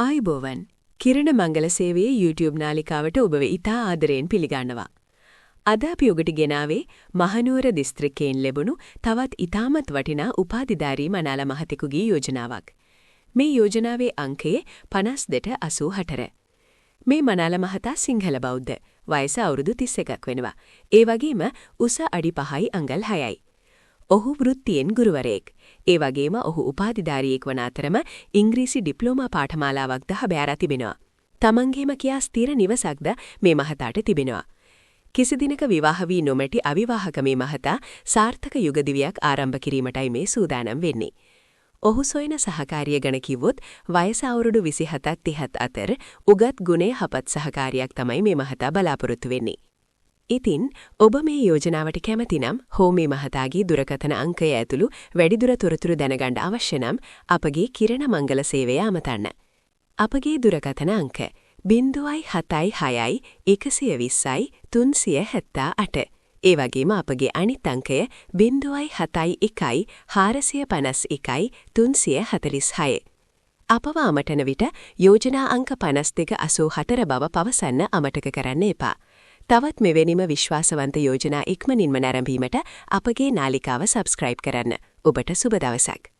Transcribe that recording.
ආයුබෝවන් කිරණ මංගල සේවයේ YouTube නාලිකාවට ඔබව ඉතා ආදරයෙන් පිළිගන්නවා. අද අපි ඔබට ගෙනාවේ මහනුවර දිස්ත්‍රික්කයෙන් ලැබුණු තවත් ඉතාමත් වටිනා උපාධිධාරී මනාල මහතෙකුගේ යෝජනාවක්. මේ යෝජනාවේ අංකය 5284. මේ මනාල මහතා සිංහල බෞද්ධ, වයස අවුරුදු 31ක් වෙනවා. ඒ වගේම උස අඩි 5යි අඟල් 6යි. ඔහු වෘත්තියෙන් ගුරුවරයෙක්. ඒ වගේම ඔහු උපාධිධාරියෙක් වන අතරම ඉංග්‍රීසි ඩිප්ලෝමා පාඨමාලාවක්ද හැබෑර තිබෙනවා. තමන්ගේම කියා ස්ථිර නිවසක්ද මේ මහතාට තිබෙනවා. කිසි දිනක විවාහ වී නොමැති අවිවාහක මේ මහතා සාර්ථක යුගදිවියක් ආරම්භ කිරීමටයි මේ සූදානම් වෙන්නේ. ඔහු සොයන සහකාරිය ගැන කිව්වොත් වයස අවුරුදු 27ක් 30ක් අතර උගත් ගුණේ හපත් සහකාරියක් තමයි මේ මහතා බලාපොරොත්තු වෙන්නේ. ඉතින් ඔබ මේ යෝජනාවට කැමති නම් හෝ මේ මහතාගේ දුරකථන අංකය ඇතුළු වැඩිදුර තොරතුරු දැනගන්න අවශ්‍ය නම් අපගේ කිරණ මංගල සේවය අමතන්න. අපගේ දුරකථන අංක 076 120 378. ඒ වගේම අපගේ අනිත් අංකය 071 451 346. අපව අමතන විට යෝජනා අංක 5284 බව පවසන්න අමතක කරන්න එපා. තවත් මෙවැනිම විශ්වාසවන්ත යෝජනා ඉක්මනින්ම නැරඹීමට අපගේ නාලිකාව සබ්ස්ක්‍රයිබ් කරන්න. ඔබට සුබ දවසක්.